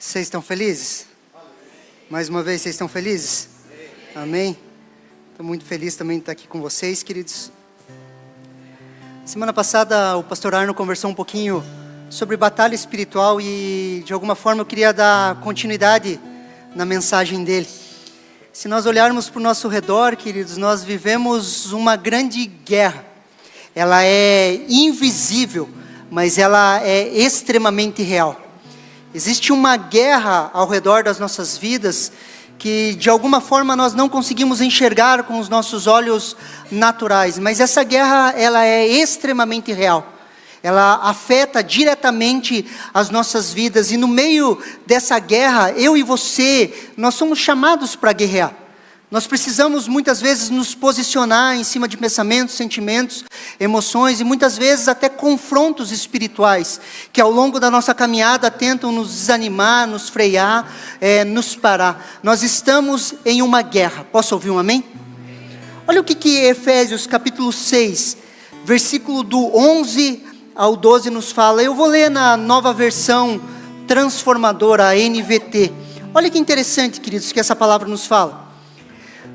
Vocês estão felizes? Mais uma vez, vocês estão felizes? Amém? Estou muito feliz também de estar aqui com vocês, queridos. Semana passada o pastor Arno conversou um pouquinho sobre batalha espiritual e de alguma forma eu queria dar continuidade na mensagem dele. Se nós olharmos para o nosso redor, queridos, nós vivemos uma grande guerra. Ela é invisível, mas ela é extremamente real. Existe uma guerra ao redor das nossas vidas que de alguma forma nós não conseguimos enxergar com os nossos olhos naturais, mas essa guerra ela é extremamente real. Ela afeta diretamente as nossas vidas e no meio dessa guerra, eu e você, nós somos chamados para guerrear. Nós precisamos muitas vezes nos posicionar em cima de pensamentos, sentimentos, emoções e muitas vezes até confrontos espirituais que ao longo da nossa caminhada tentam nos desanimar, nos frear, nos parar. Nós estamos em uma guerra. Posso ouvir um amém? Olha o que Efésios capítulo 6, versículo do 11 ao 12 nos fala. Eu vou ler na nova versão transformadora, a NVT. Olha que interessante, queridos, que essa palavra nos fala.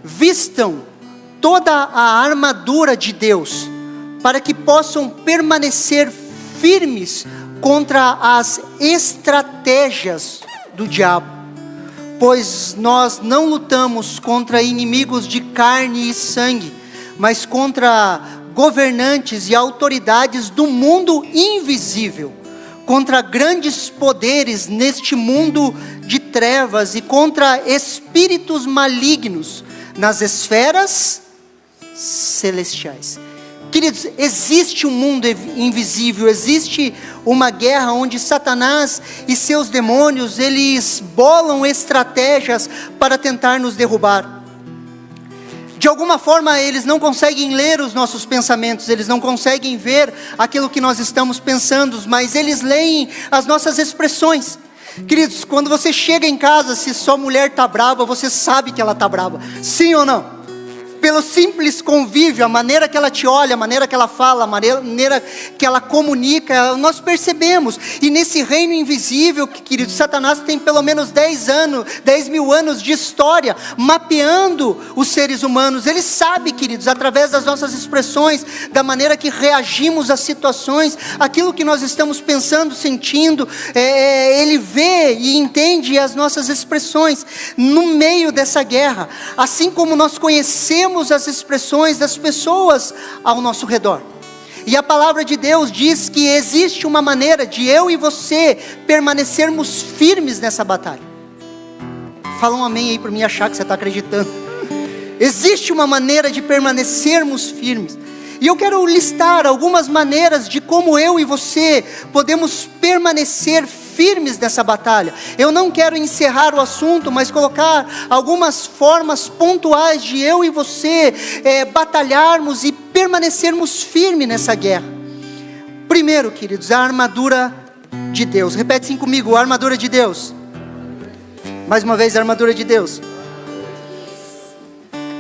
Vistam toda a armadura de Deus, para que possam permanecer firmes contra as estratégias do diabo. Pois nós não lutamos contra inimigos de carne e sangue, mas contra governantes e autoridades do mundo invisível, contra grandes poderes neste mundo de trevas e contra espíritos malignos nas esferas celestiais. Queridos, existe um mundo invisível, existe uma guerra onde Satanás e seus demônios, eles bolam estratégias para tentar nos derrubar. De alguma forma eles não conseguem ler os nossos pensamentos, eles não conseguem ver aquilo que nós estamos pensando, mas eles leem as nossas expressões. Queridos, quando você chega em casa, se sua mulher está brava, você sabe que ela está brava. Sim ou não? Pelo simples convívio, a maneira que ela te olha, a maneira que ela fala, a maneira que ela comunica, nós percebemos. E nesse reino invisível, queridos, Satanás tem pelo menos 10 mil anos de história, mapeando os seres humanos. Ele sabe, queridos, através das nossas expressões, da maneira que reagimos às situações, aquilo que nós estamos pensando, sentindo, ele vê e entende as nossas expressões no meio dessa guerra. Assim como nós conhecemos as expressões das pessoas ao nosso redor. E a palavra de Deus diz que existe uma maneira de eu e você permanecermos firmes nessa batalha. Fala um amém aí para mim achar que você está acreditando. Existe uma maneira de permanecermos firmes. E eu quero listar algumas maneiras de como eu e você podemos permanecer firmes nessa batalha. Eu não quero encerrar o assunto, mas colocar algumas formas pontuais de eu e você batalharmos e permanecermos firmes nessa guerra. Primeiro, queridos, a armadura de Deus. Repete assim comigo, a armadura de Deus. Mais uma vez, a armadura de Deus.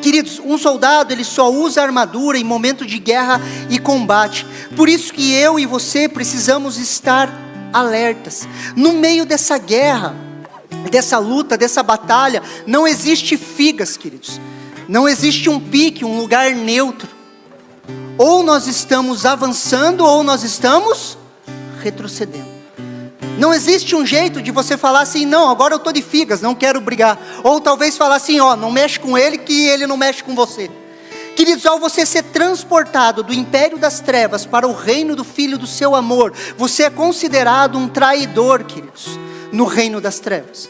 Queridos, um soldado ele só usa armadura em momento de guerra e combate. Por isso que eu e você precisamos estar alertas. No meio dessa guerra, dessa luta, dessa batalha, não existe figas, queridos. Não existe um pique, um lugar neutro. Ou nós estamos avançando ou nós estamos retrocedendo. Não existe um jeito de você falar assim, não, agora eu estou de figas, não quero brigar. Ou talvez falar assim, não mexe com ele que ele não mexe com você. Queridos, ao você ser transportado do império das trevas para o reino do Filho do seu amor, você é considerado um traidor, queridos, no reino das trevas.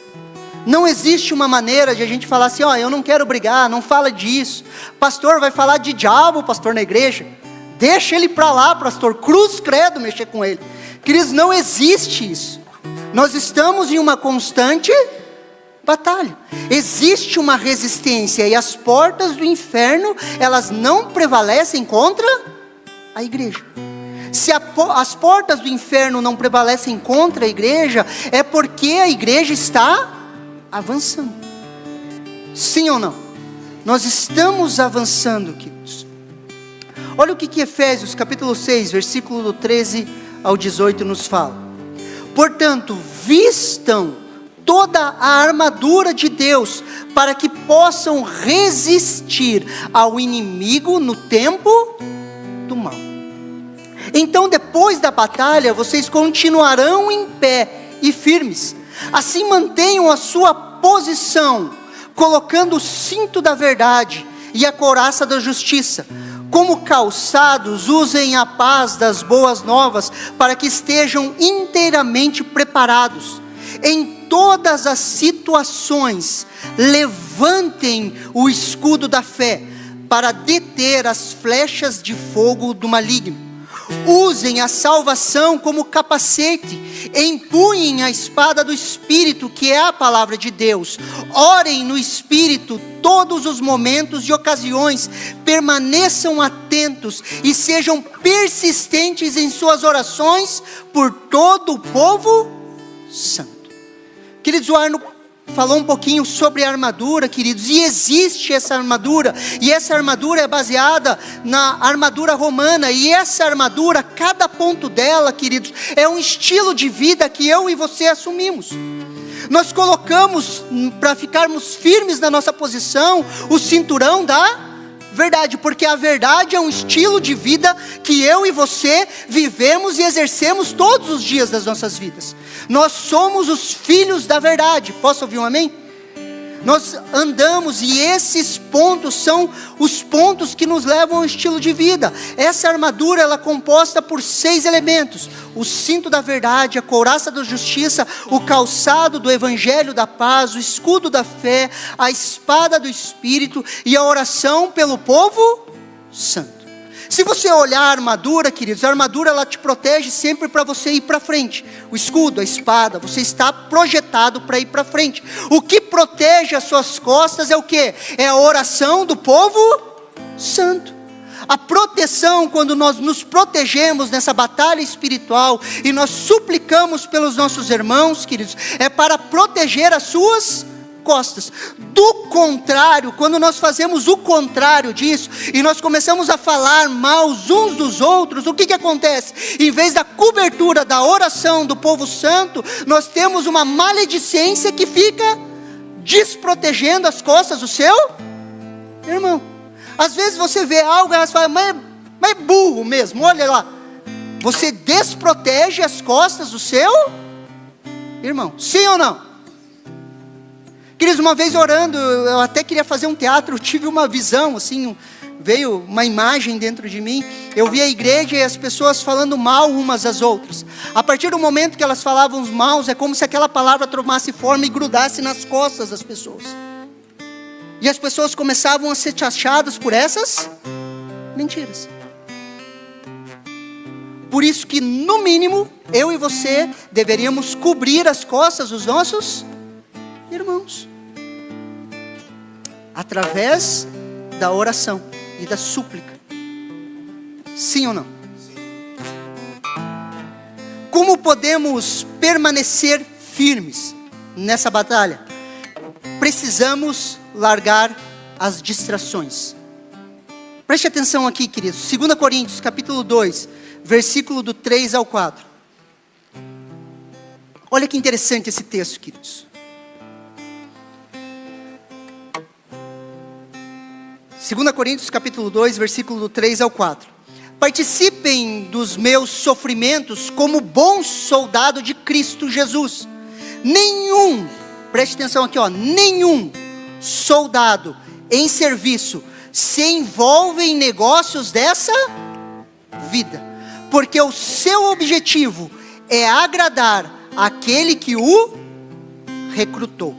Não existe uma maneira de a gente falar assim, eu não quero brigar, não fala disso. Pastor vai falar de diabo, pastor, na igreja. Deixa ele para lá, pastor, cruz credo mexer com ele. Queridos, não existe isso. Nós estamos em uma constante batalha. Existe uma resistência e as portas do inferno, elas não prevalecem contra a igreja. Se as portas do inferno não prevalecem contra a igreja, é porque a igreja está avançando. Sim ou não? Nós estamos avançando, queridos. Olha o que Efésios capítulo 6, versículo do 13 ao 18 nos fala. Portanto, vistam toda a armadura de Deus, para que possam resistir ao inimigo no tempo do mal. Então, depois da batalha, vocês continuarão em pé e firmes. Assim, mantenham a sua posição, colocando o cinto da verdade e a couraça da justiça. Como calçados, usem a paz das boas novas, para que estejam inteiramente preparados. Em todas as situações, levantem o escudo da fé, para deter as flechas de fogo do maligno. Usem a salvação como capacete, empunhem a espada do Espírito, que é a palavra de Deus. Orem no Espírito todos os momentos e ocasiões, permaneçam atentos e sejam persistentes em suas orações por todo o povo santo. Queridos, o Arno falou um pouquinho sobre a armadura, queridos, e existe essa armadura, e essa armadura é baseada na armadura romana, e essa armadura, cada ponto dela, queridos, é um estilo de vida que eu e você assumimos. Nós colocamos, para ficarmos firmes na nossa posição, o cinturão da verdade, porque a verdade é um estilo de vida que eu e você vivemos e exercemos todos os dias das nossas vidas. Nós somos os filhos da verdade. Posso ouvir um amém? Nós andamos, e esses pontos são os pontos que nos levam ao estilo de vida. Essa armadura, ela é composta por 6 elementos: o cinto da verdade, a couraça da justiça, o calçado do evangelho da paz, o escudo da fé, a espada do Espírito e a oração pelo povo santo. Se você olhar a armadura, queridos, a armadura, ela te protege sempre para você ir para frente. O escudo, a espada, você está projetado para ir para frente. O que protege as suas costas é o quê? É a oração do povo santo. A proteção, quando nós nos protegemos nessa batalha espiritual e nós suplicamos pelos nossos irmãos, queridos, é para proteger as suas costas. Do contrário, quando nós fazemos o contrário disso, e nós começamos a falar mal uns dos outros, o que acontece? Em vez da cobertura da oração do povo santo, nós temos uma maledicência que fica desprotegendo as costas do seu irmão. Às vezes você vê algo e elas falam, mas é burro mesmo, olha lá. Você desprotege as costas do seu irmão, sim ou não? Queridos, uma vez orando, eu até queria fazer um teatro, eu tive uma visão, assim, veio uma imagem dentro de mim. Eu vi a igreja e as pessoas falando mal umas às outras. A partir do momento que elas falavam mal, é como se aquela palavra tomasse forma e grudasse nas costas das pessoas. E as pessoas começavam a ser taxadas por essas mentiras. Por isso que, no mínimo, eu e você deveríamos cobrir as costas dos nossos irmãos, através da oração e da súplica. Sim ou não? Como podemos permanecer firmes nessa batalha? Precisamos largar as distrações. Preste atenção aqui, queridos. 2 Coríntios, capítulo 2, versículo do 3 ao 4. Olha que interessante esse texto, queridos. 2 Coríntios capítulo 2, versículo do 3 ao 4. Participem dos meus sofrimentos como bom soldado de Cristo Jesus. Preste atenção aqui, nenhum soldado em serviço se envolve em negócios dessa vida, porque o seu objetivo é agradar aquele que o recrutou.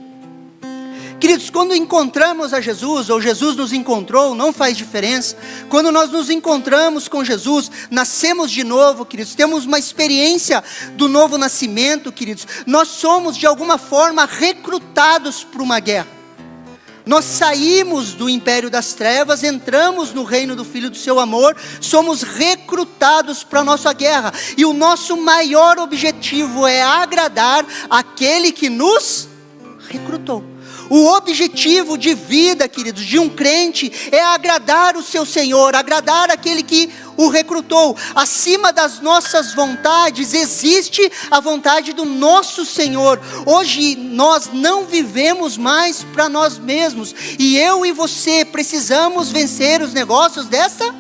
Queridos, quando encontramos a Jesus, ou Jesus nos encontrou, não faz diferença. Quando nós nos encontramos com Jesus, nascemos de novo, queridos, temos uma experiência do novo nascimento, queridos. Nós somos, de alguma forma, recrutados para uma guerra. Nós saímos do império das trevas, entramos no reino do Filho do seu amor, somos recrutados para a nossa guerra. E o nosso maior objetivo é agradar aquele que nos recrutou. O objetivo de vida, queridos, de um crente é agradar o seu Senhor, agradar aquele que o recrutou. Acima das nossas vontades existe a vontade do nosso Senhor. Hoje nós não vivemos mais para nós mesmos, e eu e você precisamos vencer os negócios dessa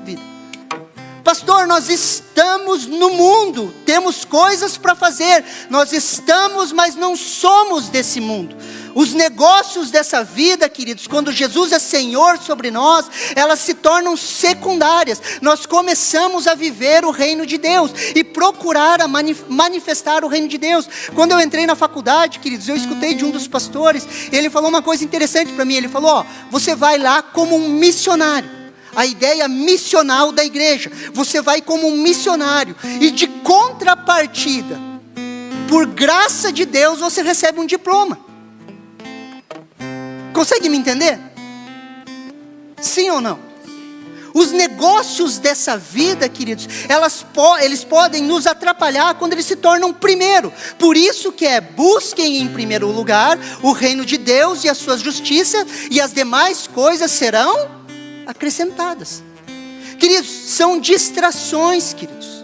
vida. Pastor, nós estamos no mundo, temos coisas para fazer, nós estamos, mas não somos desse mundo. Os negócios dessa vida, queridos, quando Jesus é Senhor sobre nós, elas se tornam secundárias. Nós começamos a viver o reino de Deus e procurar manifestar o reino de Deus. Quando eu entrei na faculdade, queridos, eu escutei de um dos pastores, ele falou uma coisa interessante para mim. Ele falou, você vai lá como um missionário. A ideia missional da igreja, você vai como um missionário, e de contrapartida, por graça de Deus, você recebe um diploma. Consegue me entender? Sim ou não? Os negócios dessa vida, queridos, eles podem nos atrapalhar quando eles se tornam primeiro. Por isso que busquem em primeiro lugar o reino de Deus e a sua justiça, e as demais coisas serão acrescentadas. Queridos, são distrações, queridos.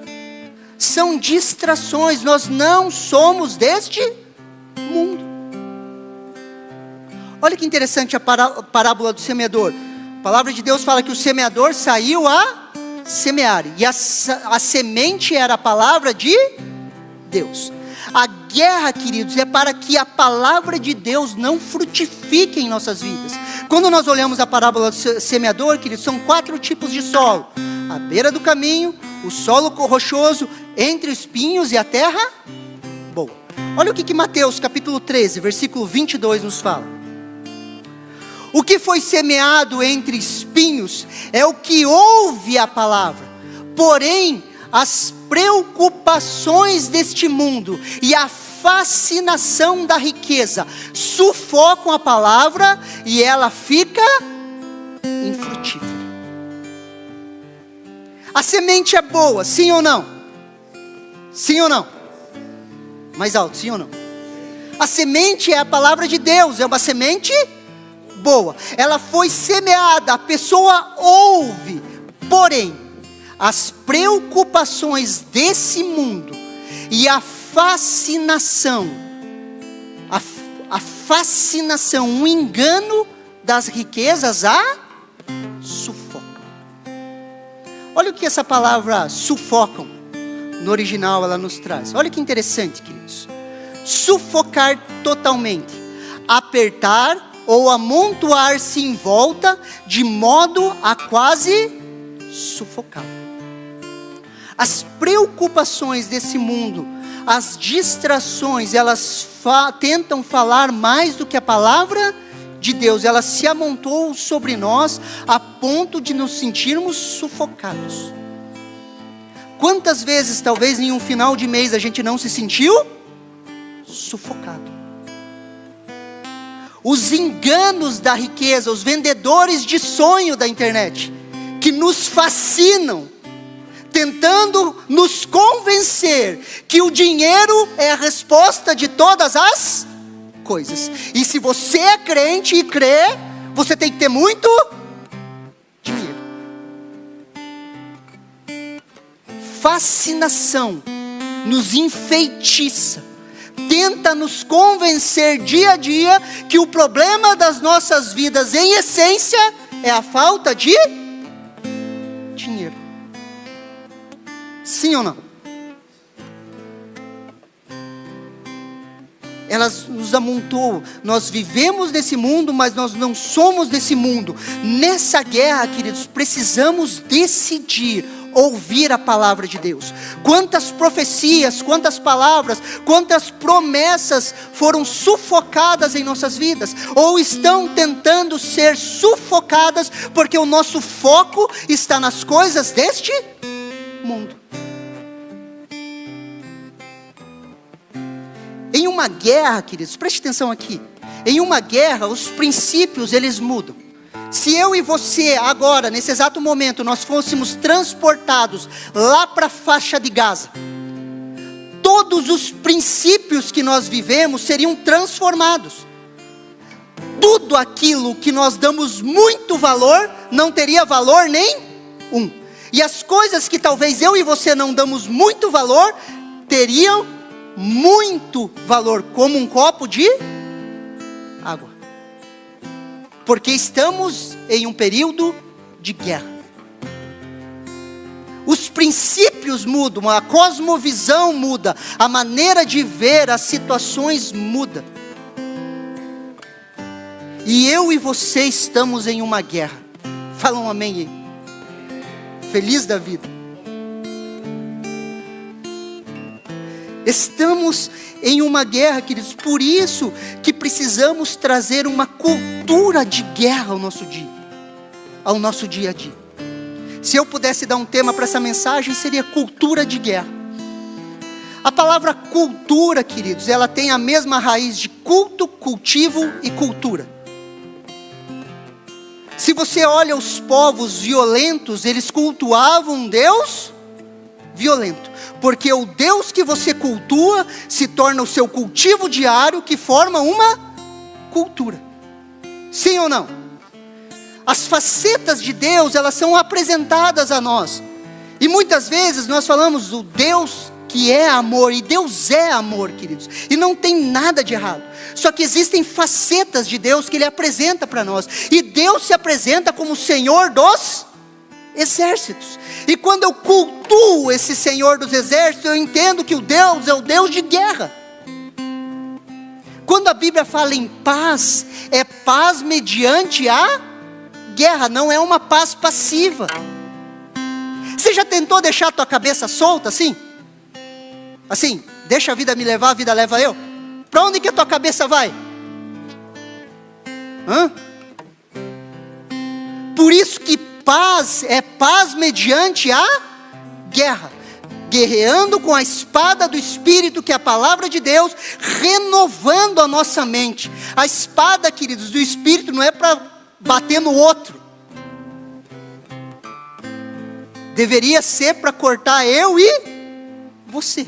São distrações. Nós não somos deste mundo. Olha que interessante a parábola do semeador. A palavra de Deus fala que o semeador saiu a semear, e a semente era a palavra de Deus. A guerra, queridos, é para que a palavra de Deus não frutifique em nossas vidas. Quando nós olhamos a parábola do semeador, queridos, são 4 tipos de solo: à beira do caminho, o solo rochoso, entre espinhos e a terra boa. Olha o que Mateus capítulo 13, versículo 22 nos fala. O que foi semeado entre espinhos é o que ouve a palavra, porém as preocupações deste mundo e a fascinação da riqueza sufocam a palavra e ela fica infrutífera. A semente é boa, sim ou não? Sim ou não? Mais alto, sim ou não? A semente é a palavra de Deus, é uma semente boa. Ela foi semeada, a pessoa ouve, porém as preocupações desse mundo e a fascinação, o engano das riquezas a sufocam. Olha o que essa palavra sufocam, no original ela nos traz. Olha que interessante, queridos. Sufocar totalmente, apertar ou amontoar-se em volta, de modo a quase sufocar. As preocupações desse mundo, as distrações, elas tentam falar mais do que a palavra de Deus. Ela se amontoou sobre nós a ponto de nos sentirmos sufocados. Quantas vezes, talvez em um final de mês, a gente não se sentiu sufocado? Os enganos da riqueza, os vendedores de sonho da internet, que nos fascinam, tentando nos convencer que o dinheiro é a resposta de todas as coisas. E se você é crente e crê, você tem que ter muito dinheiro. Fascinação nos enfeitiça, tenta nos convencer dia a dia que o problema das nossas vidas, em essência, é a falta de dinheiro. Sim ou não? Elas nos amontoam. Nós vivemos nesse mundo, mas nós não somos desse mundo. Nessa guerra, queridos, precisamos decidir ouvir a palavra de Deus. Quantas profecias, quantas palavras, quantas promessas foram sufocadas em nossas vidas, ou estão tentando ser sufocadas, porque o nosso foco está nas coisas deste mundo. Em uma guerra, queridos, preste atenção aqui. Em uma guerra, os princípios, eles mudam. Se eu e você agora, nesse exato momento, nós fôssemos transportados lá para a faixa de Gaza, todos os princípios que nós vivemos seriam transformados. Tudo aquilo que nós damos muito valor, não teria valor nenhum. E as coisas que talvez eu e você não damos muito valor, teriam muito valor, como um copo de água. Porque estamos em um período de guerra. Os princípios mudam, a cosmovisão muda, a maneira de ver as situações muda. E eu e você estamos em uma guerra. Fala um amém aí. Feliz da vida. Estamos em uma guerra, queridos. Por isso que precisamos trazer uma cultura de guerra ao nosso dia a dia. Se eu pudesse dar um tema para essa mensagem, seria cultura de guerra. A palavra cultura, queridos, ela tem a mesma raiz de culto, cultivo e cultura. Se você olha os povos violentos, eles cultuavam um Deus violento. Porque o Deus que você cultua se torna o seu cultivo diário, que forma uma cultura. Sim ou não? As facetas de Deus, elas são apresentadas a nós. E muitas vezes nós falamos do Deus que é amor. E Deus é amor, queridos. E não tem nada de errado. Só que existem facetas de Deus que Ele apresenta para nós. E Deus se apresenta como o Senhor dos exércitos. E quando eu cultuo esse Senhor dos exércitos, eu entendo que o Deus é o Deus de guerra. Quando a Bíblia fala em paz, é paz mediante a guerra, não é uma paz passiva. Você já tentou deixar a tua cabeça solta assim? Assim, deixa a vida me levar, a vida leva eu. Para onde que a tua cabeça vai? Por isso que paz é paz mediante a guerra. Guerreando com a espada do Espírito, que é a palavra de Deus, renovando a nossa mente. A espada, queridos, do Espírito não é para bater no outro. Deveria ser para cortar eu e você.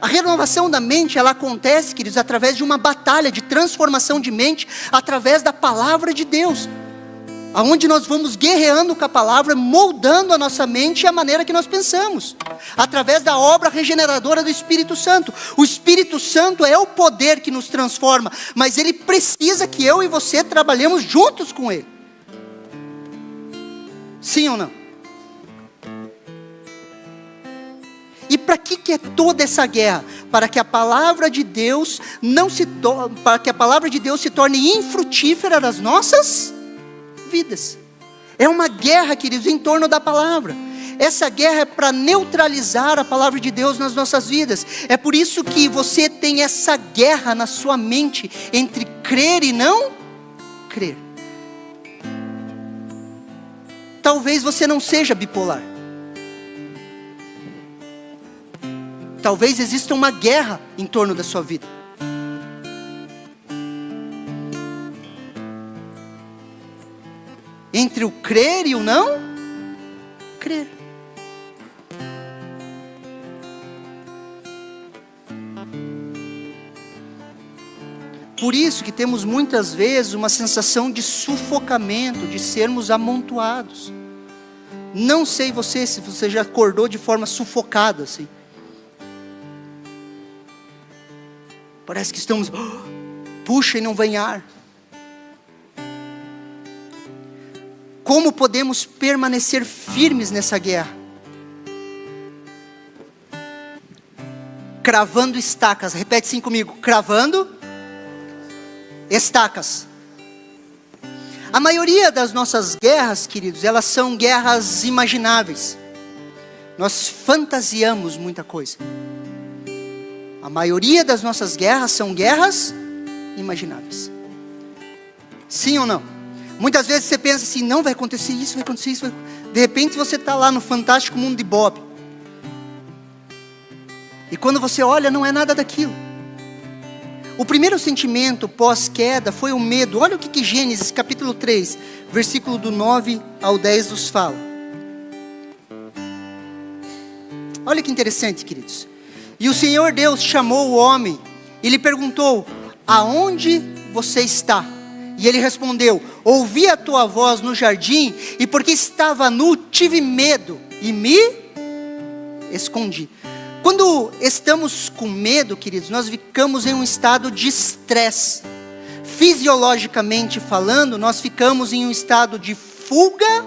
A renovação da mente, ela acontece, queridos, através de uma batalha de transformação de mente, através da palavra de Deus. Aonde nós vamos guerreando com a palavra, moldando a nossa mente e a maneira que nós pensamos. Através da obra regeneradora do Espírito Santo. O Espírito Santo é o poder que nos transforma, mas ele precisa que eu e você trabalhemos juntos com ele. Sim ou não? E para que é toda essa guerra? Para que a palavra de Deus para que a palavra de Deus se torne infrutífera nas nossas vidas. É uma guerra, queridos, em torno da palavra. Essa guerra é para neutralizar a palavra de Deus nas nossas vidas. É por isso que você tem essa guerra na sua mente entre crer e não crer. Talvez você não seja bipolar. Talvez exista uma guerra em torno da sua vida. Entre o crer e o não crer. Por isso que temos muitas vezes uma sensação de sufocamento, de sermos amontoados. Não sei se você já acordou de forma sufocada assim. Parece que estamos, puxa e não vem ar. Como podemos permanecer firmes nessa guerra? Cravando estacas. Repete assim comigo. Cravando estacas. A maioria das nossas guerras, queridos, elas são guerras imagináveis. Nós fantasiamos muita coisa. A maioria das nossas guerras são guerras imagináveis. Sim ou não? Muitas vezes você pensa assim, não vai acontecer isso, vai acontecer isso. De repente você está lá no fantástico mundo de Bob. E quando você olha, não é nada daquilo. O primeiro sentimento pós-queda foi o medo. Olha o que Gênesis capítulo 3, versículo do 9 ao 10 nos fala. Olha que interessante, queridos. E o Senhor Deus chamou o homem e lhe perguntou, aonde você está? E ele respondeu: ouvi a tua voz no jardim, e porque estava nu, tive medo, e me escondi. Quando estamos com medo, queridos, nós ficamos em um estado de estresse. Fisiologicamente falando, nós ficamos em um estado de fuga,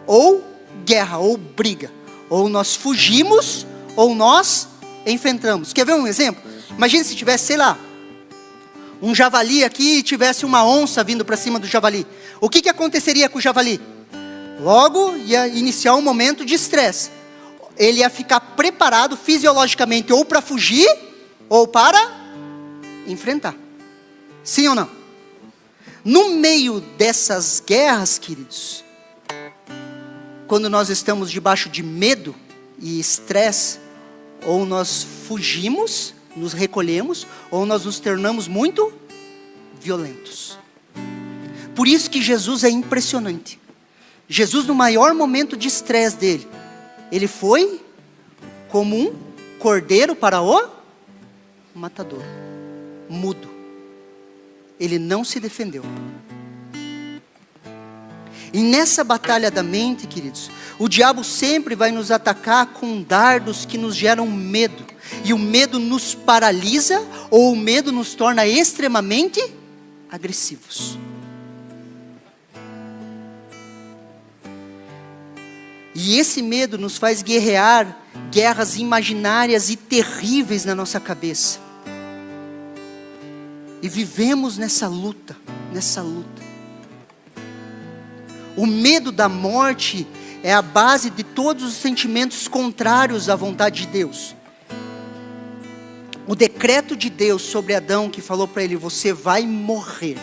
ou guerra, ou briga. Ou nós fugimos, ou nós enfrentamos. Quer ver um exemplo? Imagina se tivesse, sei lá, um javali aqui e tivesse uma onça vindo para cima do javali. O que aconteceria com o javali? Logo ia iniciar um momento de estresse. Ele ia ficar preparado fisiologicamente ou para fugir ou para enfrentar. Sim ou não? No meio dessas guerras, queridos, quando nós estamos debaixo de medo e estresse, ou nós fugimos, nos recolhemos, ou nós nos tornamos muito violentos. Por isso que Jesus é impressionante. Jesus, no maior momento de estresse dele, ele foi como um cordeiro para o matador, mudo. Ele não se defendeu. E nessa batalha da mente, queridos, o diabo sempre vai nos atacar com dardos que nos geram medo. E o medo nos paralisa, ou o medo nos torna extremamente agressivos. E esse medo nos faz guerrear guerras imaginárias e terríveis na nossa cabeça. E vivemos nessa luta, O medo da morte é a base de todos os sentimentos contrários à vontade de Deus. O decreto de Deus sobre Adão, que falou para ele: você vai morrer.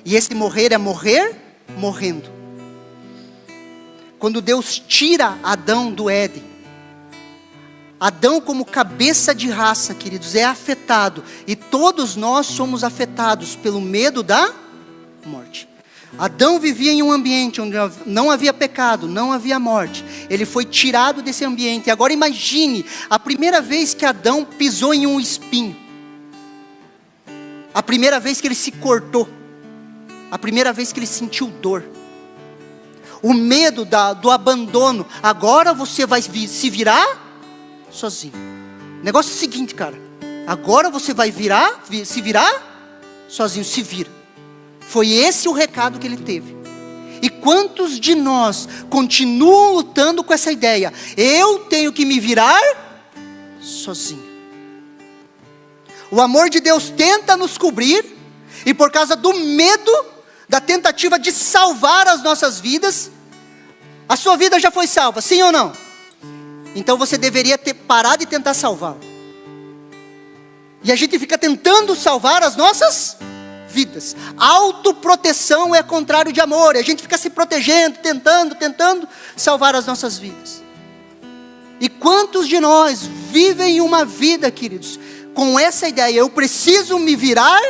E esse morrer é morrer morrendo. Quando Deus tira Adão do Éden, Adão, como cabeça de raça, queridos, é afetado. E todos nós somos afetados pelo medo da morte. Adão vivia em um ambiente onde não havia pecado, não havia morte. Ele foi tirado desse ambiente. E agora imagine a primeira vez que Adão pisou em um espinho. A primeira vez que ele se cortou. A primeira vez que ele sentiu dor. O medo do abandono. Agora você vai se virar sozinho. O negócio é o seguinte, cara. Agora você vai se virar sozinho, se vira. Foi esse o recado que ele teve. E quantos de nós continuam lutando com essa ideia? Eu tenho que me virar sozinho. O amor de Deus tenta nos cobrir, e por causa do medo, da tentativa de salvar as nossas vidas, a sua vida já foi salva, sim ou não? Então você deveria ter parado de tentar salvá-la. E a gente fica tentando salvar as nossas vidas. Autoproteção é contrário de amor. A gente fica se protegendo, tentando salvar as nossas vidas. E quantos de nós vivem uma vida, queridos, com essa ideia: eu preciso me virar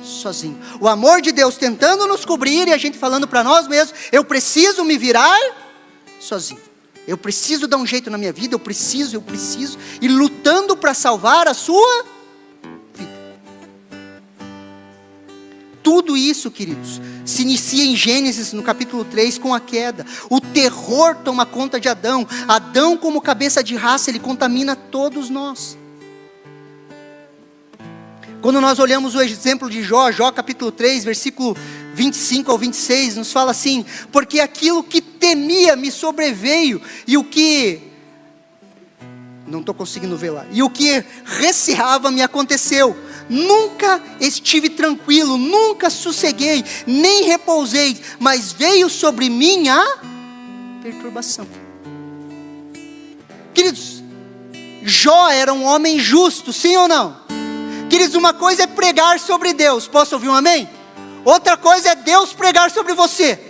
sozinho. O amor de Deus tentando nos cobrir, e a gente falando para nós mesmos: eu preciso me virar sozinho. Eu preciso dar um jeito na minha vida, eu preciso, e lutando para salvar a sua vida. Tudo isso, queridos, se inicia em Gênesis, no capítulo 3, com a queda. O terror toma conta de Adão. Adão, como cabeça de raça, ele contamina todos nós. Quando nós olhamos o exemplo de Jó, capítulo 3, versículo 25 ao 26, nos fala assim: porque aquilo que temia me sobreveio, e o que... não estou conseguindo ver lá. E o que receava me aconteceu. Nunca estive tranquilo, nunca sosseguei, nem repousei, mas veio sobre mim a perturbação. Queridos, Jó era um homem justo, sim ou não? Queridos, uma coisa é pregar sobre Deus. Posso ouvir um amém? Outra coisa é Deus pregar sobre você.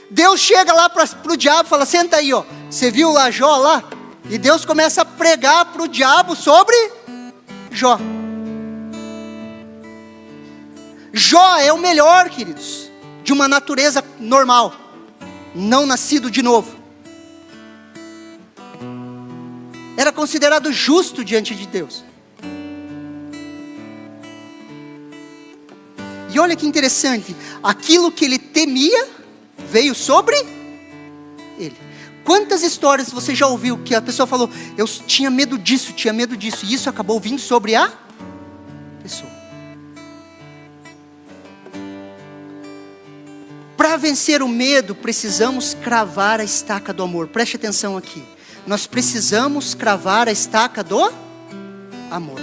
Deus chega lá para o diabo e fala: senta aí, ó. Você viu lá Jó lá? E Deus começa a pregar para o diabo sobre Jó. Jó é o melhor, queridos, de uma natureza normal, não nascido de novo. Era considerado justo diante de Deus. E olha que interessante, aquilo que ele temia veio sobre ele. Quantas histórias você já ouviu que a pessoa falou, eu tinha medo disso, e isso acabou vindo sobre a pessoa. Para vencer o medo, precisamos cravar a estaca do amor. Preste atenção aqui. Nós precisamos cravar a estaca do amor.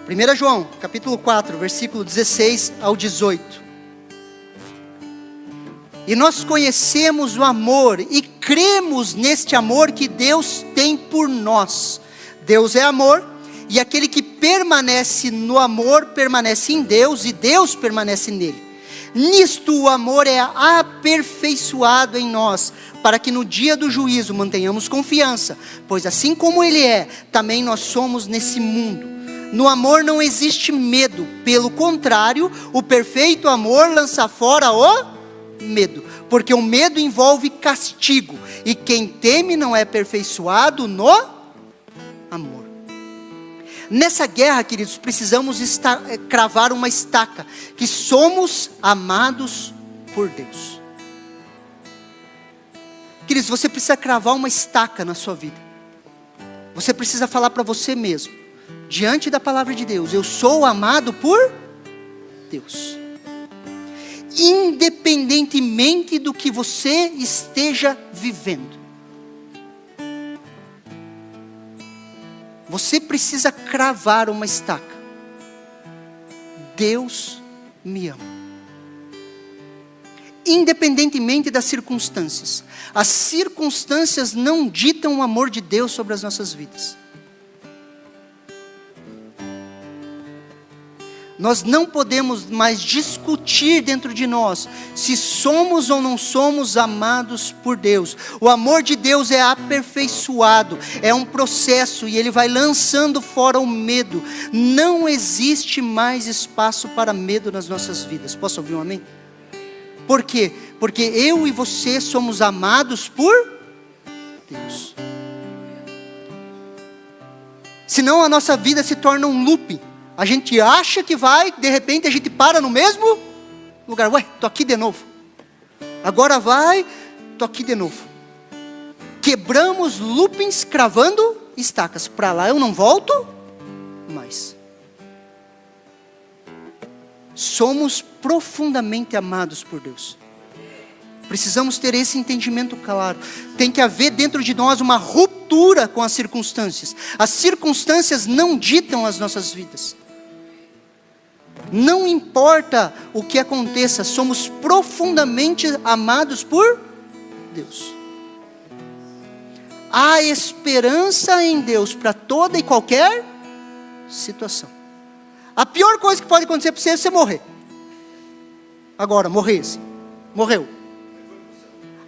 1 João, capítulo 4, versículo 16 ao 18. E nós conhecemos o amor e cremos neste amor que Deus tem por nós. Deus é amor, e aquele que permanece no amor, permanece em Deus, e Deus permanece nele. Nisto o amor é aperfeiçoado em nós, para que no dia do juízo mantenhamos confiança, pois assim como ele é, também nós somos nesse mundo. No amor não existe medo, pelo contrário, o perfeito amor lança fora o medo, porque o medo envolve castigo, e quem teme não é aperfeiçoado no amor. Nessa guerra, queridos, precisamos cravar uma estaca, que somos amados por Deus. Queridos, você precisa cravar uma estaca na sua vida. Você precisa falar para você mesmo, diante da palavra de Deus, eu sou amado por Deus. Independentemente do que você esteja vivendo. Você precisa cravar uma estaca. Deus me ama. Independentemente das circunstâncias. As circunstâncias não ditam o amor de Deus sobre as nossas vidas. Nós não podemos mais discutir dentro de nós se somos ou não somos amados por Deus. O amor de Deus é aperfeiçoado, é um processo, e ele vai lançando fora o medo. Não existe mais espaço para medo nas nossas vidas. Posso ouvir um amém? Por quê? Porque eu e você somos amados por Deus. Senão a nossa vida se torna um looping. A gente acha que vai, de repente a gente para no mesmo lugar. Ué, tô aqui de novo. Agora vai, tô aqui de novo. Quebramos loopings, cravando estacas. Para lá eu não volto mais. Somos profundamente amados por Deus. Precisamos ter esse entendimento claro. Tem que haver dentro de nós uma ruptura com as circunstâncias. As circunstâncias não ditam as nossas vidas. Não importa o que aconteça, somos profundamente amados por Deus. Há esperança em Deus para toda e qualquer situação. A pior coisa que pode acontecer para você é você morrer. Agora, morresse. Morreu.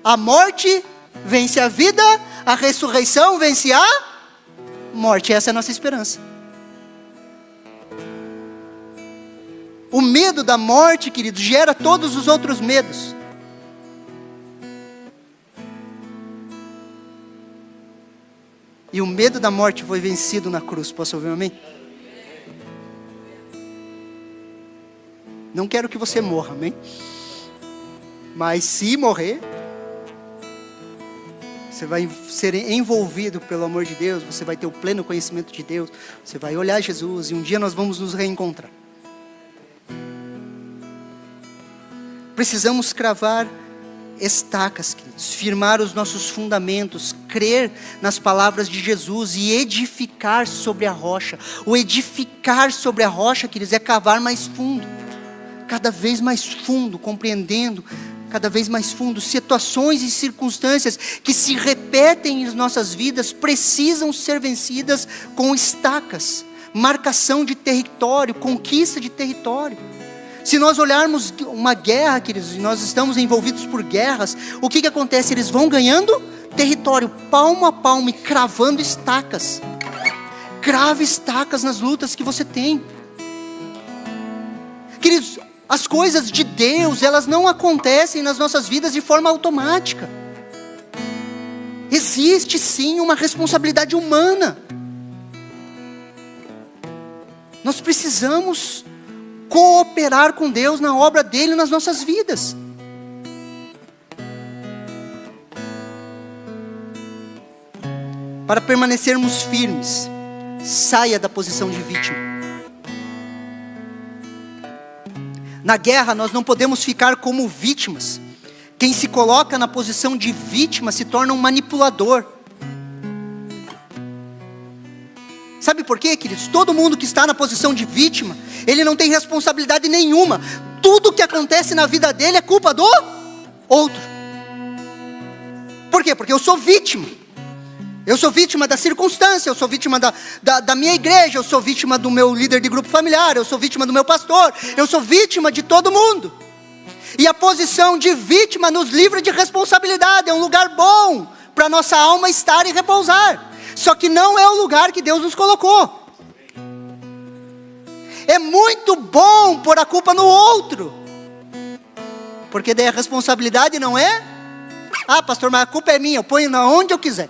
A morte vence a vida, a ressurreição vence a morte. Essa é a nossa esperança. O medo da morte, querido, gera todos os outros medos. E o medo da morte foi vencido na cruz. Posso ouvir um amém? Não quero que você morra, amém? Mas se morrer, você vai ser envolvido pelo amor de Deus, você vai ter o pleno conhecimento de Deus, você vai olhar Jesus, e um dia nós vamos nos reencontrar. Precisamos cravar estacas, queridos, firmar os nossos fundamentos, crer nas palavras de Jesus e edificar sobre a rocha. O edificar sobre a rocha, queridos, é cavar mais fundo, cada vez mais fundo, compreendendo cada vez mais fundo. Situações e circunstâncias que se repetem em nossas vidas precisam ser vencidas com estacas, marcação de território, conquista de território. Se nós olharmos uma guerra, queridos, e nós estamos envolvidos por guerras, o que acontece? Eles vão ganhando território, palmo a palmo, e cravando estacas. Crave estacas nas lutas que você tem. Queridos, as coisas de Deus, elas não acontecem nas nossas vidas de forma automática. Existe sim uma responsabilidade humana. Nós precisamos cooperar com Deus na obra dele nas nossas vidas. Para permanecermos firmes, saia da posição de vítima. Na guerra nós não podemos ficar como vítimas. Quem se coloca na posição de vítima se torna um manipulador. Sabe por quê, queridos? Todo mundo que está na posição de vítima, ele não tem responsabilidade nenhuma. Tudo que acontece na vida dele é culpa do outro. Por quê? Porque eu sou vítima. Eu sou vítima da circunstância, eu sou vítima da minha igreja, eu sou vítima do meu líder de grupo familiar, eu sou vítima do meu pastor, eu sou vítima de todo mundo. E a posição de vítima nos livra de responsabilidade, é um lugar bom para nossa alma estar e repousar. Só que não é o lugar que Deus nos colocou. É muito bom pôr a culpa no outro, porque daí a responsabilidade não é, pastor, mas a culpa é minha, eu ponho onde eu quiser.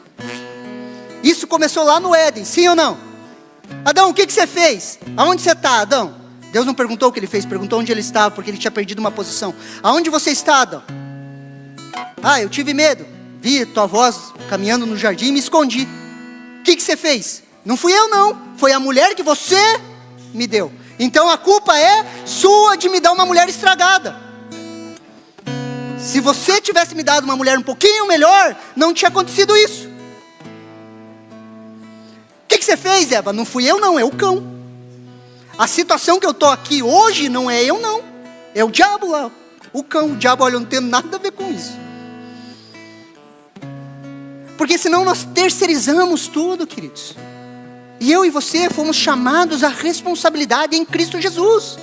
Isso começou lá no Éden, sim ou não? Adão, o que você fez? Aonde você está, Adão? Deus não perguntou o que ele fez, perguntou onde ele estava, porque ele tinha perdido uma posição. Aonde você está, Adão? Eu tive medo. Vi tua voz caminhando no jardim e me escondi. O que você fez? Não fui eu não, foi a mulher que você me deu. Então a culpa é sua de me dar uma mulher estragada. Se você tivesse me dado uma mulher um pouquinho melhor, não tinha acontecido isso. O que você fez, Eva? Não fui eu não, é o cão. A situação que eu estou aqui hoje não é eu não, é o diabo lá, o cão. O diabo, olha, eu não tenho nada a ver com isso. Porque senão nós terceirizamos tudo, queridos. E eu e você fomos chamados à responsabilidade em Cristo Jesus.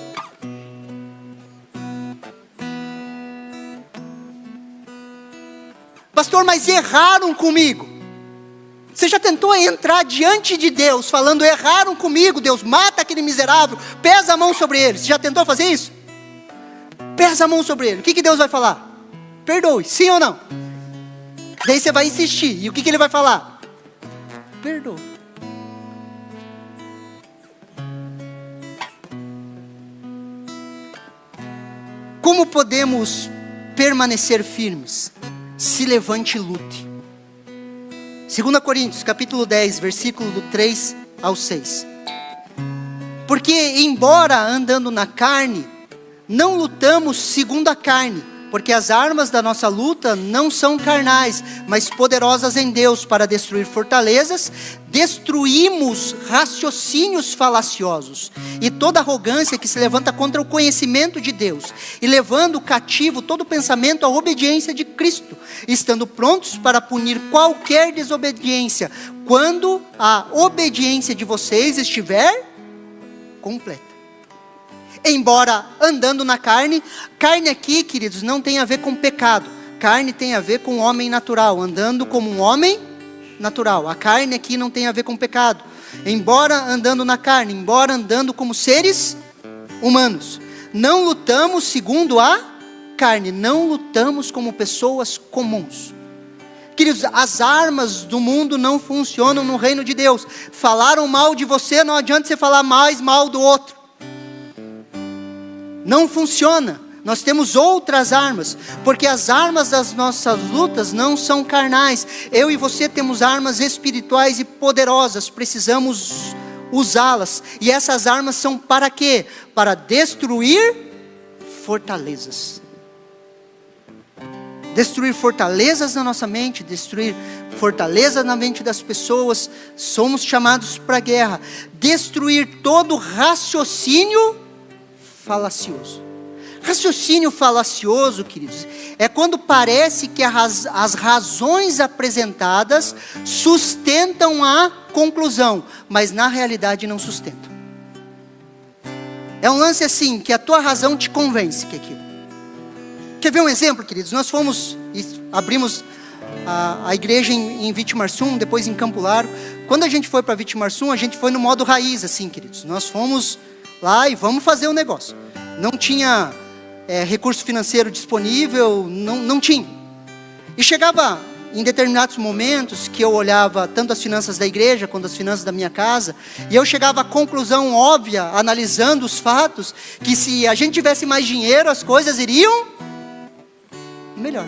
Pastor, mas erraram comigo. Você já tentou entrar diante de Deus falando, erraram comigo, Deus, mata aquele miserável, pesa a mão sobre ele. Você já tentou fazer isso? Pesa a mão sobre ele. O que Deus vai falar? Perdoe, sim ou não? Daí você vai insistir, e o que ele vai falar? Perdoe. Como podemos permanecer firmes? Se levante e lute. 2 Coríntios, capítulo 10, versículo do 3 ao 6. Porque, embora andando na carne, não lutamos segundo a carne, porque as armas da nossa luta não são carnais, mas poderosas em Deus para destruir fortalezas. Destruímos raciocínios falaciosos e toda arrogância que se levanta contra o conhecimento de Deus, e levando cativo todo pensamento à obediência de Cristo, estando prontos para punir qualquer desobediência, quando a obediência de vocês estiver completa. Embora andando na carne, carne aqui, queridos, não tem a ver com pecado. Carne tem a ver com o homem natural, andando como um homem natural. A carne aqui não tem a ver com pecado. Embora andando na carne, embora andando como seres humanos, não lutamos segundo a carne, não lutamos como pessoas comuns. Queridos, as armas do mundo não funcionam no reino de Deus. Falaram mal de você, não adianta você falar mais mal do outro. Não funciona. Nós temos outras armas, porque as armas das nossas lutas não são carnais. Eu e você temos armas espirituais e poderosas, precisamos usá-las. E essas armas são para quê? Para destruir fortalezas. Destruir fortalezas na nossa mente, destruir fortalezas na mente das pessoas. Somos chamados para a guerra. Destruir todo raciocínio falacioso. Raciocínio falacioso, queridos, é quando parece que as razões apresentadas sustentam a conclusão, mas na realidade não sustentam. É um lance assim, que a tua razão te convence que é aquilo. Quer ver um exemplo, queridos? Nós fomos e abrimos a igreja em Vitimarsum, depois em Campo Largo. Quando a gente foi para Vitimarsum, a gente foi no modo raiz, assim, queridos. Nós fomos lá e vamos fazer o negócio. Não tinha recurso financeiro disponível, não tinha. E chegava em determinados momentos que eu olhava tanto as finanças da igreja quanto as finanças da minha casa, e eu chegava à conclusão óbvia, analisando os fatos, que se a gente tivesse mais dinheiro, as coisas iriam melhor.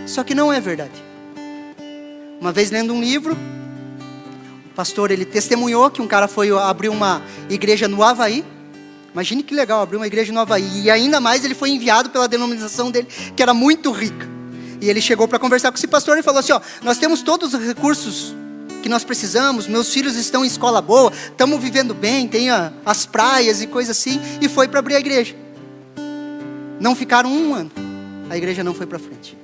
Só que não é verdade. Uma vez lendo um livro, o pastor ele testemunhou que um cara foi abrir uma igreja no Havaí. Imagine que legal, abrir uma igreja no Havaí. E ainda mais ele foi enviado pela denominação dele, que era muito rica. E ele chegou para conversar com esse pastor e falou assim, ó, nós temos todos os recursos que nós precisamos, meus filhos estão em escola boa, estamos vivendo bem, tem as praias e coisas assim. E foi para abrir a igreja. Não ficaram um ano, a igreja não foi para frente.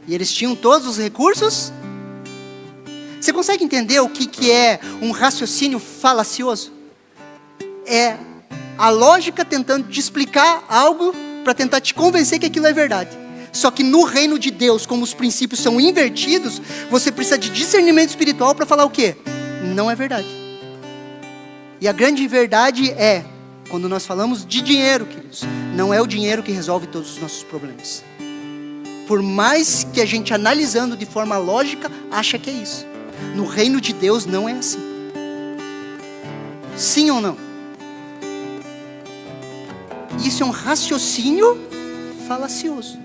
E eles tinham todos os recursos. Você consegue entender o que é um raciocínio falacioso? É a lógica tentando te explicar algo para tentar te convencer que aquilo é verdade. Só que no reino de Deus, como os princípios são invertidos, você precisa de discernimento espiritual para falar o quê? Não é verdade. E a grande verdade é, quando nós falamos de dinheiro, queridos, não é o dinheiro que resolve todos os nossos problemas. Por mais que a gente analisando de forma lógica, acha que é isso. No reino de Deus não é assim. Sim ou não? Isso é um raciocínio falacioso.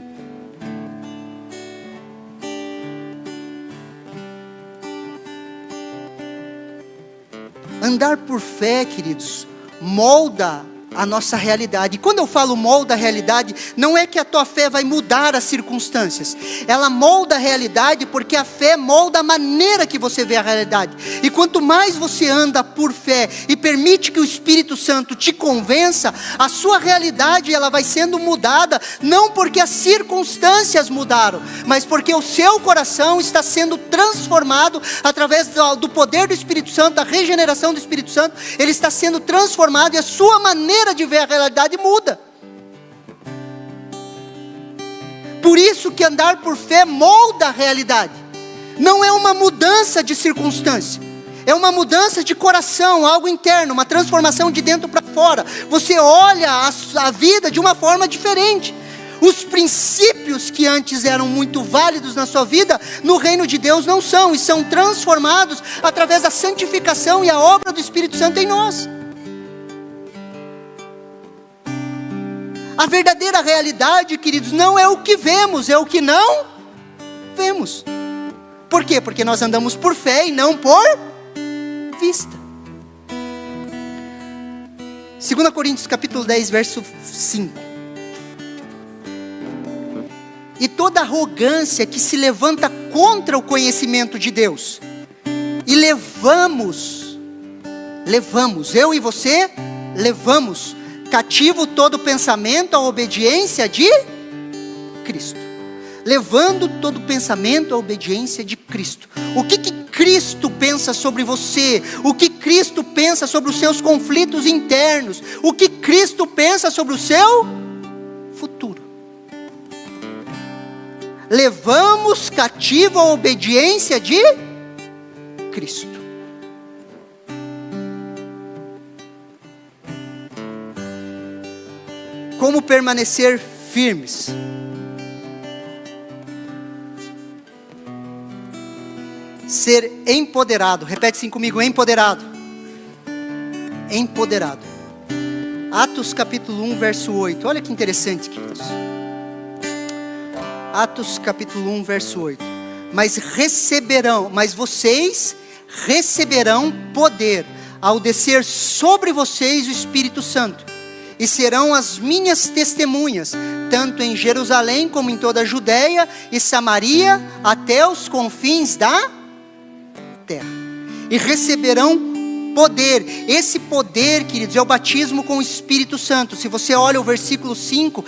Andar por fé, queridos, molda a nossa realidade. E quando eu falo molda a realidade, não é que a tua fé vai mudar as circunstâncias. Ela molda a realidade porque a fé molda a maneira que você vê a realidade. E quanto mais você anda por fé e permite que o Espírito Santo te convença, a sua realidade ela vai sendo mudada, não porque as circunstâncias mudaram, mas porque o seu coração está sendo transformado através do poder do Espírito Santo, da regeneração do Espírito Santo. Ele está sendo transformado e a sua maneira de ver a realidade muda. Por isso que andar por fé molda a realidade. Não é uma mudança de circunstância, é uma mudança de coração, algo interno, uma transformação de dentro para fora. Você olha a vida de uma forma diferente. Os princípios que antes eram muito válidos na sua vida, no reino de Deus não são, e são transformados através da santificação e a obra do Espírito Santo em nós. A verdadeira realidade, queridos, não é o que vemos, é o que não vemos. Por quê? Porque nós andamos por fé e não por vista. 2 Coríntios capítulo 10, verso 5. E toda arrogância que se levanta contra o conhecimento de Deus. E levamos, eu e você, levamos cativo todo pensamento à obediência de Cristo. Levando todo pensamento à obediência de Cristo. O que Cristo pensa sobre você? O que Cristo pensa sobre os seus conflitos internos? O que Cristo pensa sobre o seu futuro? Levamos cativo a obediência de Cristo. Como permanecer firmes? Ser empoderado. Repete assim comigo, empoderado. Empoderado. Atos capítulo 1, verso 8. Olha que interessante, queridos. Atos capítulo 1, verso 8. Mas vocês receberão poder ao descer sobre vocês o Espírito Santo. E serão as minhas testemunhas, tanto em Jerusalém como em toda a Judeia e Samaria, até os confins da terra. E receberão poder. Esse poder, queridos, é o batismo com o Espírito Santo. Se você olha o versículo 5,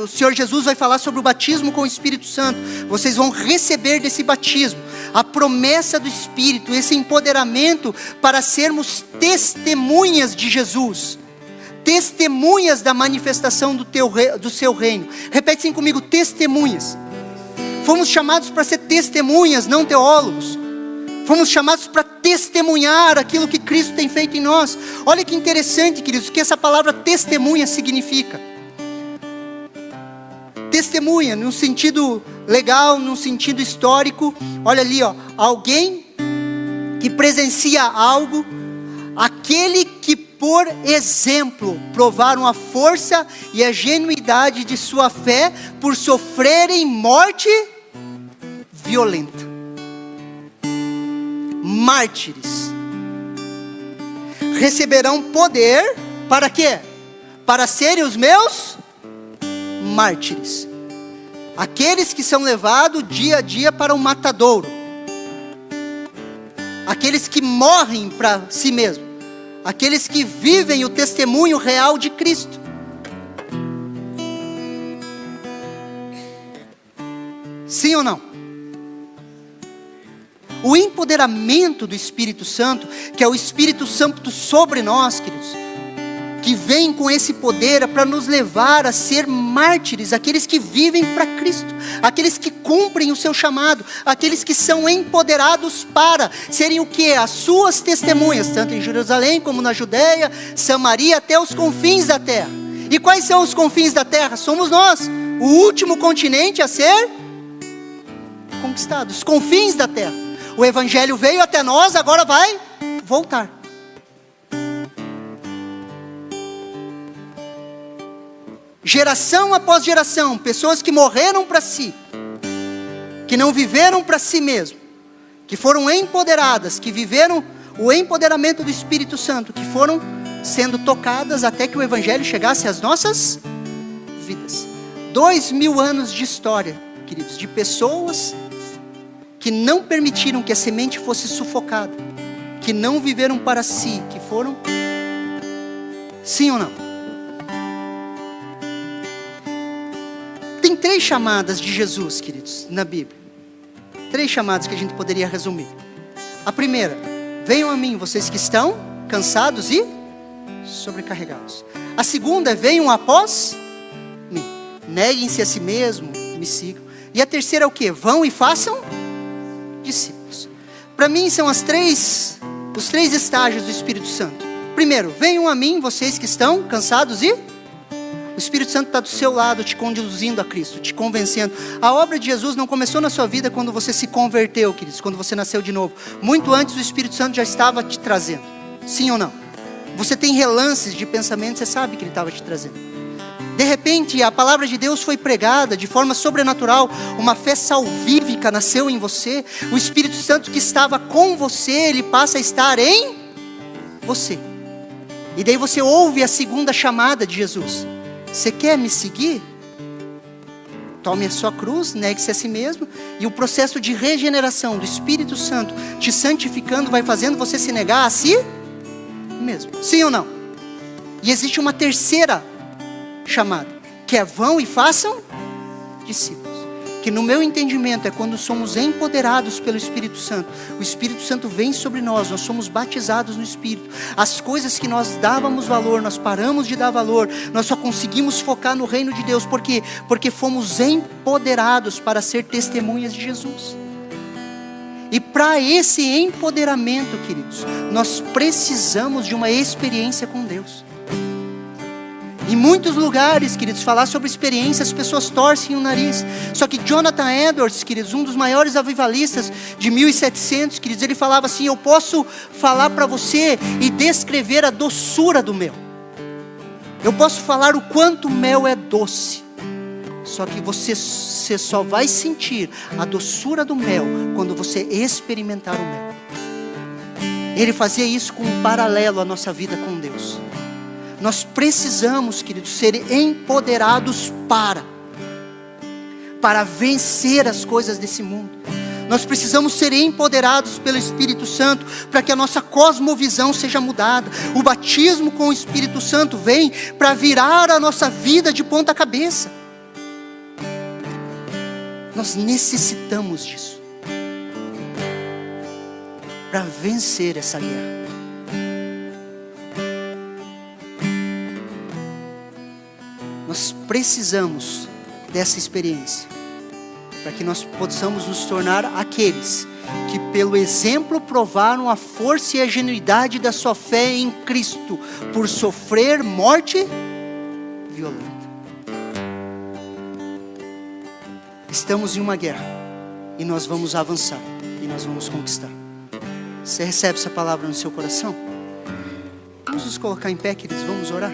o Senhor Jesus vai falar sobre o batismo com o Espírito Santo. Vocês vão receber desse batismo a promessa do Espírito, esse empoderamento para sermos testemunhas de Jesus. Testemunhas da manifestação do seu reino. Repete assim comigo, testemunhas. Fomos chamados para ser testemunhas, não teólogos. Fomos chamados para testemunhar aquilo que Cristo tem feito em nós. Olha que interessante, queridos, o que essa palavra testemunha significa. testemunha, num sentido legal, num sentido histórico. Olha ali, ó, alguém que presencia algo, aquele que, por exemplo, provaram a força e a genuidade de sua fé por sofrerem morte violenta. Mártires receberão poder para quê? Para serem os meus mártires. Aqueles que são levados dia a dia para o matadouro. Aqueles que morrem para si mesmo. Aqueles que vivem o testemunho real de Cristo. Sim ou não? O empoderamento do Espírito Santo, que é o Espírito Santo sobre nós, queridos, que vem com esse poder para nos levar a ser mártires, aqueles que vivem para Cristo, aqueles que cumprem o seu chamado, aqueles que são empoderados para serem o que? As suas testemunhas, tanto em Jerusalém como na Judeia, Samaria, até os confins da terra. E quais são os confins da terra? Somos nós, o último continente a ser conquistado, os confins da terra. O Evangelho veio até nós, agora vai voltar. Geração após geração, pessoas que morreram para si, que não viveram para si mesmo, que foram empoderadas, que viveram o empoderamento do Espírito Santo, que foram sendo tocadas até que o Evangelho chegasse às nossas vidas. 2000 anos de história, queridos, de pessoas que não permitiram que a semente fosse sufocada, que não viveram para si, que foram, sim ou não? Tem 3 chamadas de Jesus, queridos, na Bíblia. 3 chamadas que a gente poderia resumir. A primeira: venham a mim, vocês que estão cansados e sobrecarregados. A segunda é: venham após mim, neguem-se a si mesmo, me sigam. E a terceira é o que? Vão e façam discípulos. Para mim são os 3 estágios do Espírito Santo. Primeiro, venham a mim, vocês que estão cansados e... O Espírito Santo está do seu lado, te conduzindo a Cristo, te convencendo. A obra de Jesus não começou na sua vida quando você se converteu, queridos, quando você nasceu de novo. Muito antes o Espírito Santo já estava te trazendo. Sim ou não? Você tem relances de pensamento, você sabe que Ele estava te trazendo. De repente, a palavra de Deus foi pregada de forma sobrenatural. Uma fé salvífica nasceu em você. O Espírito Santo que estava com você, Ele passa a estar em você. E daí você ouve a segunda chamada de Jesus. Você quer me seguir? Tome a sua cruz, negue-se a si mesmo. E o processo de regeneração do Espírito Santo te santificando vai fazendo você se negar a si mesmo. Sim ou não? E existe uma terceira chamada, que é: vão e façam discípulos. Que no meu entendimento é quando somos empoderados pelo Espírito Santo. O Espírito Santo vem sobre nós, nós somos batizados no Espírito. As coisas que nós dávamos valor, nós paramos de dar valor. Nós só conseguimos focar no reino de Deus. Por quê? Porque fomos empoderados para ser testemunhas de Jesus. E para esse empoderamento, queridos, nós precisamos de uma experiência com Deus. Em muitos lugares, queridos, falar sobre experiência, as pessoas torcem o nariz. Só que Jonathan Edwards, queridos, um dos maiores avivalistas de 1700, queridos, ele falava assim: eu posso falar para você e descrever a doçura do mel. Eu posso falar o quanto o mel é doce. Só que você só vai sentir a doçura do mel quando você experimentar o mel. Ele fazia isso com um paralelo à nossa vida com Deus. Nós precisamos, queridos, ser empoderados para vencer as coisas desse mundo. Nós precisamos ser empoderados pelo Espírito Santo para que a nossa cosmovisão seja mudada. O batismo com o Espírito Santo vem para virar a nossa vida de ponta cabeça. Nós necessitamos disso para vencer essa guerra. Nós precisamos dessa experiência para que nós possamos nos tornar aqueles que pelo exemplo provaram a força e a genuidade da sua fé em Cristo por sofrer morte violenta. Estamos em uma guerra e nós vamos avançar e nós vamos conquistar. Você recebe essa palavra no seu coração? Vamos nos colocar em pé, queridos, vamos orar.